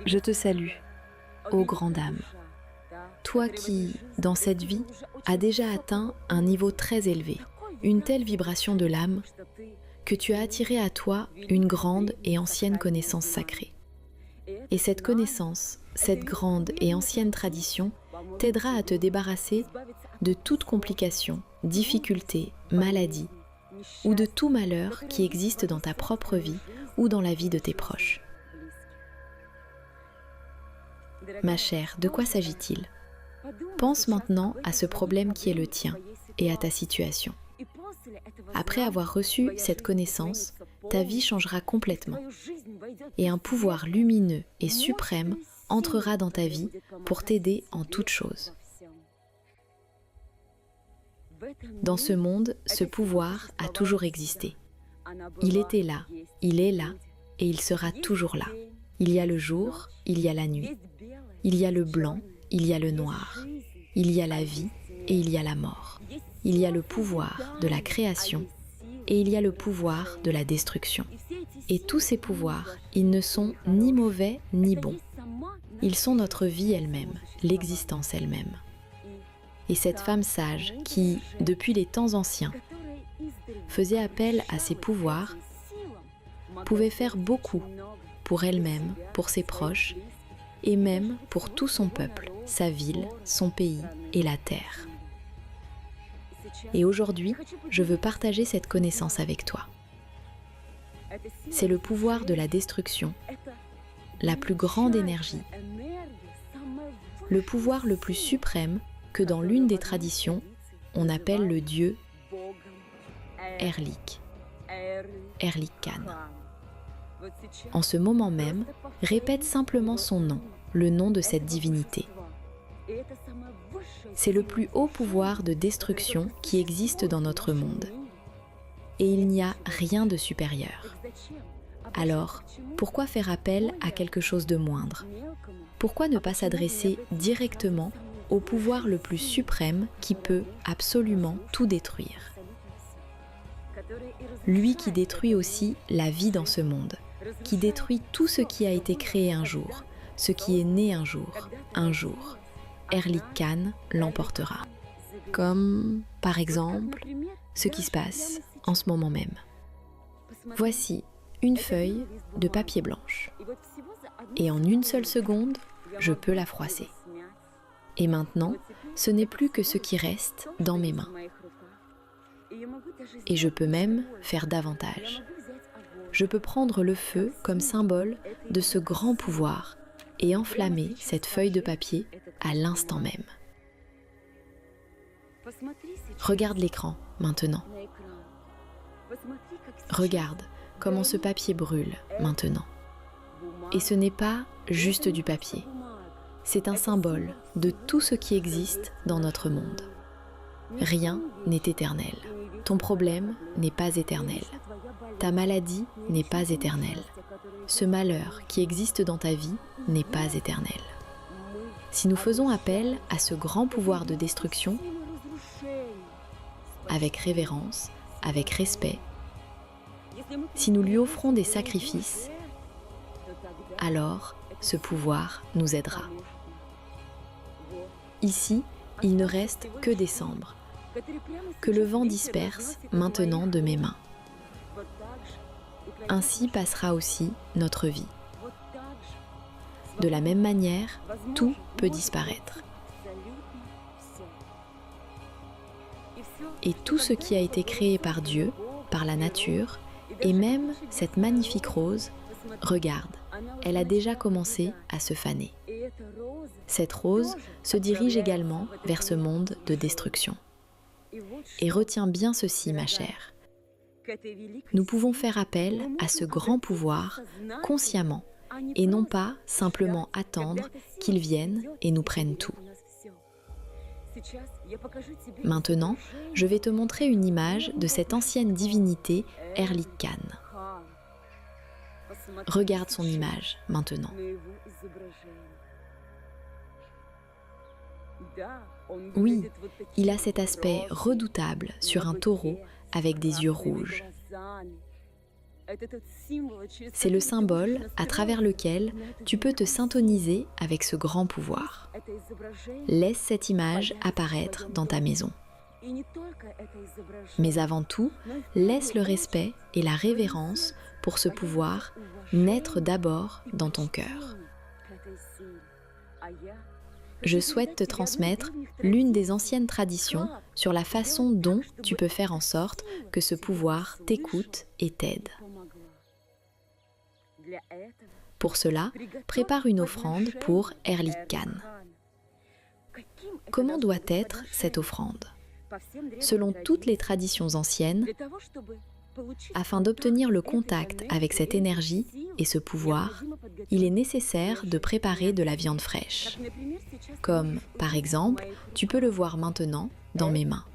Je te salue, ô grande âme, toi qui, dans cette vie, as déjà atteint un niveau très élevé, une telle vibration de l'âme, que tu as attiré à toi une grande et ancienne connaissance sacrée. Et cette connaissance, cette grande et ancienne tradition, t'aidera à te débarrasser de toute complication, difficulté, maladie, ou de tout malheur qui existe dans ta propre vie ou dans la vie de tes proches. Ma chère, de quoi s'agit-il? Pense maintenant à ce problème qui est le tien et à ta situation. Après avoir reçu cette connaissance, ta vie changera complètement et un pouvoir lumineux et suprême entrera dans ta vie pour t'aider en toutes choses. Dans ce monde, ce pouvoir a toujours existé. Il était là, il est là et il sera toujours là. Il y a le jour, il y a la nuit. Il y a le blanc, il y a le noir. Il y a la vie et il y a la mort. Il y a le pouvoir de la création et il y a le pouvoir de la destruction. Et tous ces pouvoirs, ils ne sont ni mauvais ni bons. Ils sont notre vie elle-même, l'existence elle-même. Et cette femme sage qui, depuis les temps anciens, faisait appel à ces pouvoirs, pouvait faire beaucoup pour elle-même, pour ses proches, et même pour tout son peuple, sa ville, son pays et la terre. Et aujourd'hui, je veux partager cette connaissance avec toi. C'est le pouvoir de la destruction, la plus grande énergie, le pouvoir le plus suprême que dans l'une des traditions, on appelle le dieu Erlik, Erlik Khan. En ce moment même, répète simplement son nom, le nom de cette divinité. C'est le plus haut pouvoir de destruction qui existe dans notre monde. Et il n'y a rien de supérieur. Alors, pourquoi faire appel à quelque chose de moindre? Pourquoi ne pas s'adresser directement au pouvoir le plus suprême qui peut absolument tout détruire? Lui qui détruit aussi la vie dans ce monde, qui détruit tout ce qui a été créé un jour, ce qui est né un jour, Erlik Khan l'emportera. Comme, par exemple, ce qui se passe en ce moment même. Voici une feuille de papier blanche. Et en une seule seconde, je peux la froisser. Et maintenant, ce n'est plus que ce qui reste dans mes mains. Et je peux même faire davantage. Je peux prendre le feu comme symbole de ce grand pouvoir et enflammer cette feuille de papier à l'instant même. Regarde l'écran maintenant. Regarde comment ce papier brûle maintenant. Et ce n'est pas juste du papier. C'est un symbole de tout ce qui existe dans notre monde. Rien n'est éternel. Ton problème n'est pas éternel. Ta maladie n'est pas éternelle. Ce malheur qui existe dans ta vie n'est pas éternel. Si nous faisons appel à ce grand pouvoir de destruction, avec révérence, avec respect, si nous lui offrons des sacrifices, alors ce pouvoir nous aidera. Ici, il ne reste que des cendres, que le vent disperse maintenant de mes mains. Ainsi passera aussi notre vie. De la même manière, tout peut disparaître. Et tout ce qui a été créé par Dieu, par la nature, et même cette magnifique rose, regarde, elle a déjà commencé à se faner. Cette rose se dirige également vers ce monde de destruction. Et retiens bien ceci, ma chère. Nous pouvons faire appel à ce grand pouvoir consciemment et non pas simplement attendre qu'il vienne et nous prenne tout. Maintenant, je vais te montrer une image de cette ancienne divinité Erlik Khan. Regarde son image maintenant. Oui, il a cet aspect redoutable sur un taureau avec des yeux rouges. C'est le symbole à travers lequel tu peux te syntoniser avec ce grand pouvoir. Laisse cette image apparaître dans ta maison. Mais avant tout, laisse le respect et la révérence pour ce pouvoir naître d'abord dans ton cœur. Je souhaite te transmettre l'une des anciennes traditions sur la façon dont tu peux faire en sorte que ce pouvoir t'écoute et t'aide. Pour cela, prépare une offrande pour Erlik Khan. Comment doit être cette offrande? Selon toutes les traditions anciennes, afin d'obtenir le contact avec cette énergie et ce pouvoir, il est nécessaire de préparer de la viande fraîche. Comme, par exemple, tu peux le voir maintenant dans mes mains.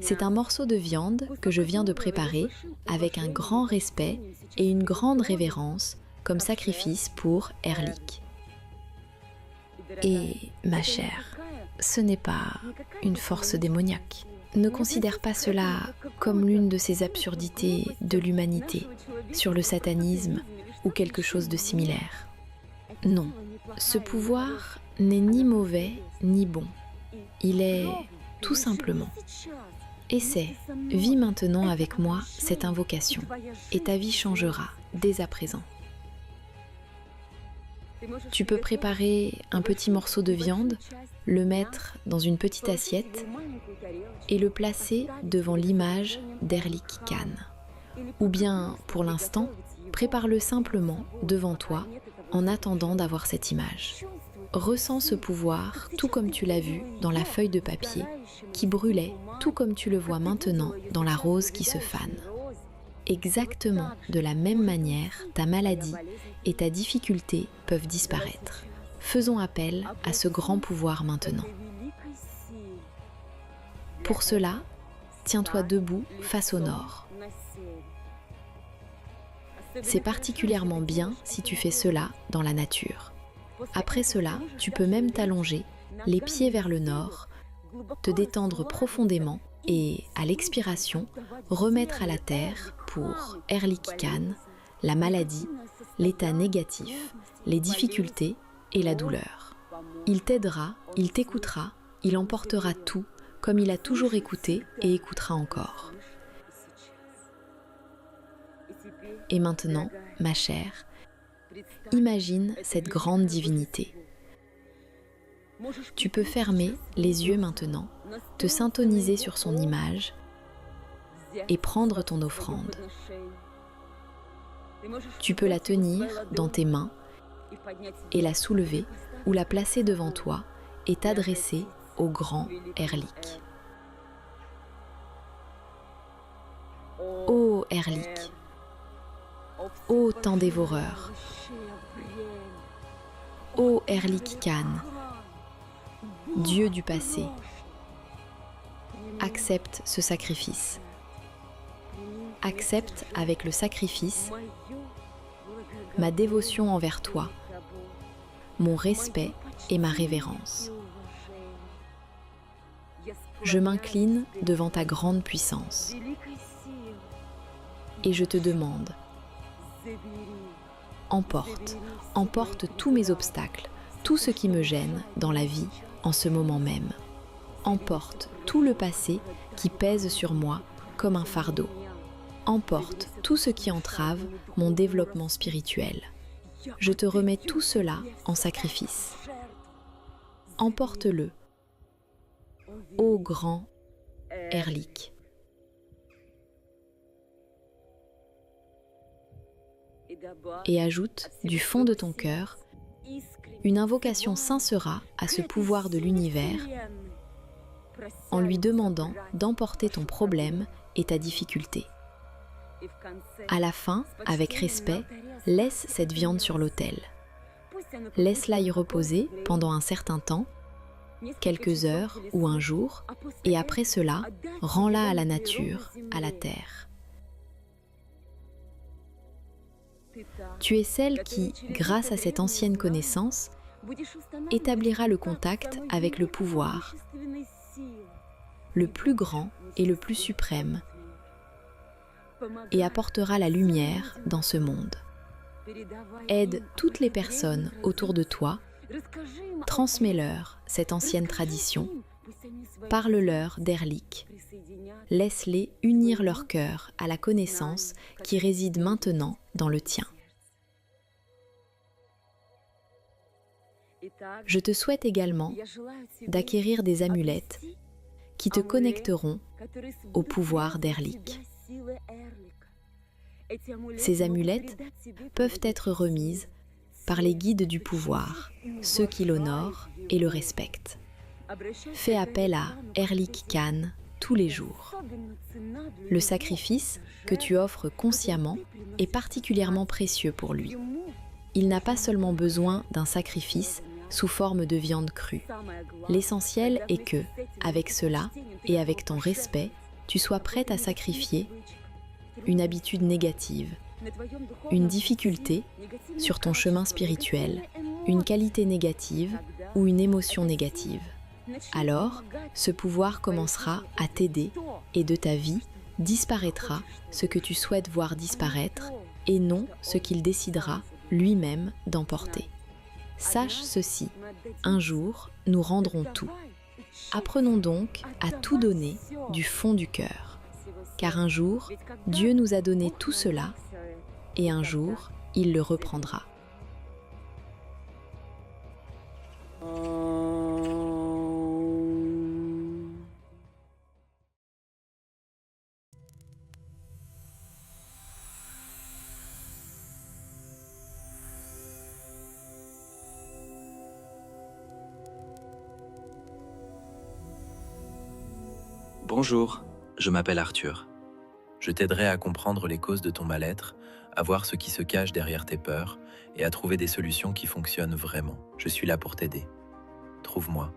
C'est un morceau de viande que je viens de préparer avec un grand respect et une grande révérence comme sacrifice pour Erlik. Et, ma chère, ce n'est pas une force démoniaque. Ne considère pas cela comme l'une de ces absurdités de l'humanité, sur le satanisme ou quelque chose de similaire. Non, ce pouvoir n'est ni mauvais ni bon. Il est tout simplement. Essaie, vis maintenant avec moi cette invocation et ta vie changera dès à présent. Tu peux préparer un petit morceau de viande, le mettre dans une petite assiette et le placer devant l'image d'Erlik Khan. Ou bien, pour l'instant, prépare-le simplement devant toi en attendant d'avoir cette image. Ressens ce pouvoir tout comme tu l'as vu dans la feuille de papier qui brûlait tout comme tu le vois maintenant dans la rose qui se fane. Exactement de la même manière, ta maladie et ta difficulté peuvent disparaître. Faisons appel à ce grand pouvoir maintenant. Pour cela, tiens-toi debout face au nord. C'est particulièrement bien si tu fais cela dans la nature. Après cela, tu peux même t'allonger, les pieds vers le nord, te détendre profondément et, à l'expiration, remettre à la terre pour Erlik Khan la maladie, l'état négatif, les difficultés et la douleur. Il t'aidera, il t'écoutera, il emportera tout comme il a toujours écouté et écoutera encore. Et maintenant, ma chère, imagine cette grande divinité. Tu peux fermer les yeux maintenant, te syntoniser sur son image et prendre ton offrande. Tu peux la tenir dans tes mains et la soulever ou la placer devant toi et t'adresser au grand Erlik. Ô Erlik, ô temps dévoreur, ô Erlik Khan, Dieu du passé, accepte ce sacrifice. Accepte avec le sacrifice ma dévotion envers toi, mon respect et ma révérence. Je m'incline devant ta grande puissance et je te demande, emporte tous mes obstacles, tout ce qui me gêne dans la vie en ce moment même. Emporte tout le passé qui pèse sur moi comme un fardeau. Emporte tout ce qui entrave mon développement spirituel. Je te remets tout cela en sacrifice. Emporte-le, ô grand Erlik. Et ajoute du fond de ton cœur une invocation sincère à ce pouvoir de l'univers en lui demandant d'emporter ton problème et ta difficulté. À la fin, avec respect, laisse cette viande sur l'autel. Laisse-la y reposer pendant un certain temps, quelques heures ou un jour, et après cela, rends-la à la nature, à la terre. Tu es celle qui, grâce à cette ancienne connaissance, établira le contact avec le pouvoir, le plus grand et le plus suprême, et apportera la lumière dans ce monde. Aide toutes les personnes autour de toi, transmets-leur cette ancienne tradition, parle-leur d'Erlik, laisse-les unir leur cœur à la connaissance qui réside maintenant dans le tien. Je te souhaite également d'acquérir des amulettes qui te connecteront au pouvoir d'Erlik. Ces amulettes peuvent être remises par les guides du pouvoir, ceux qui l'honorent et le respectent. Fais appel à Erlik Khan tous les jours. Le sacrifice que tu offres consciemment est particulièrement précieux pour lui. Il n'a pas seulement besoin d'un sacrifice sous forme de viande crue. L'essentiel est que, avec cela et avec ton respect, tu sois prête à sacrifier une habitude négative, une difficulté sur ton chemin spirituel, une qualité négative ou une émotion négative. Alors, ce pouvoir commencera à t'aider et de ta vie disparaîtra ce que tu souhaites voir disparaître et non ce qu'il décidera lui-même d'emporter. Sache ceci, un jour, nous rendrons tout. Apprenons donc à tout donner du fond du cœur, car un jour, Dieu nous a donné tout cela, et un jour, il le reprendra. Bonjour, je m'appelle Arthur. Je t'aiderai à comprendre les causes de ton mal-être, à voir ce qui se cache derrière tes peurs et à trouver des solutions qui fonctionnent vraiment. Je suis là pour t'aider. Trouve-moi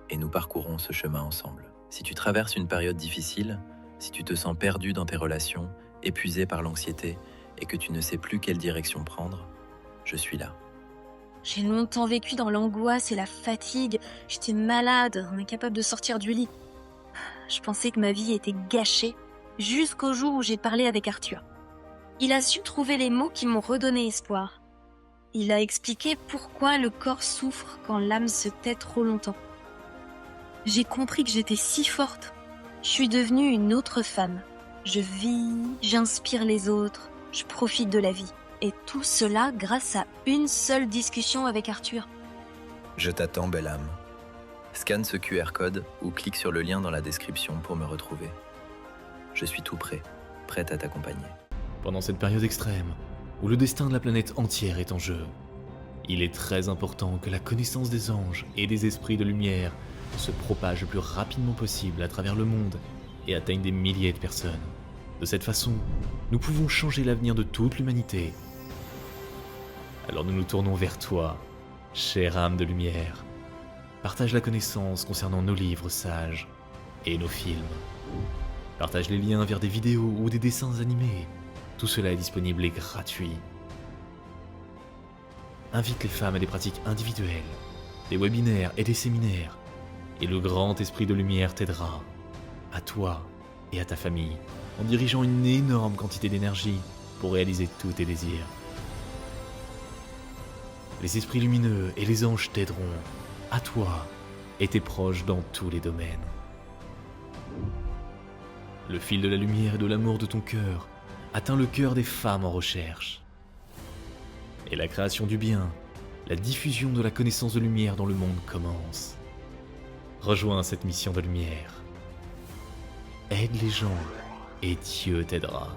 et nous parcourons ce chemin ensemble. Si tu traverses une période difficile, si tu te sens perdu dans tes relations, épuisé par l'anxiété et que tu ne sais plus quelle direction prendre, je suis là. J'ai longtemps vécu dans l'angoisse et la fatigue. J'étais malade, incapable de sortir du lit. Je pensais que ma vie était gâchée jusqu'au jour où j'ai parlé avec Arthur. Il a su trouver les mots qui m'ont redonné espoir. Il a expliqué pourquoi le corps souffre quand l'âme se tait trop longtemps. J'ai compris que j'étais si forte. Je suis devenue une autre femme. Je vis, j'inspire les autres, je profite de la vie. Et tout cela grâce à une seule discussion avec Arthur. Je t'attends, belle âme. Scanne ce QR code ou clique sur le lien dans la description pour me retrouver. Je suis tout prêt, prête à t'accompagner. Pendant cette période extrême, où le destin de la planète entière est en jeu, il est très important que la connaissance des anges et des esprits de lumière se propage le plus rapidement possible à travers le monde et atteigne des milliers de personnes. De cette façon, nous pouvons changer l'avenir de toute l'humanité. Alors nous nous tournons vers toi, chère âme de lumière. Partage la connaissance concernant nos livres sages et nos films. Partage les liens vers des vidéos ou des dessins animés. Tout cela est disponible et gratuit. Invite les femmes à des pratiques individuelles, des webinaires et des séminaires. Et le grand esprit de lumière t'aidera, à toi et à ta famille, en dirigeant une énorme quantité d'énergie pour réaliser tous tes désirs. Les esprits lumineux et les anges t'aideront, à toi et tes proches dans tous les domaines. Le fil de la lumière et de l'amour de ton cœur atteint le cœur des femmes en recherche. Et la création du bien, la diffusion de la connaissance de lumière dans le monde commence. Rejoins cette mission de lumière. Aide les gens et Dieu t'aidera.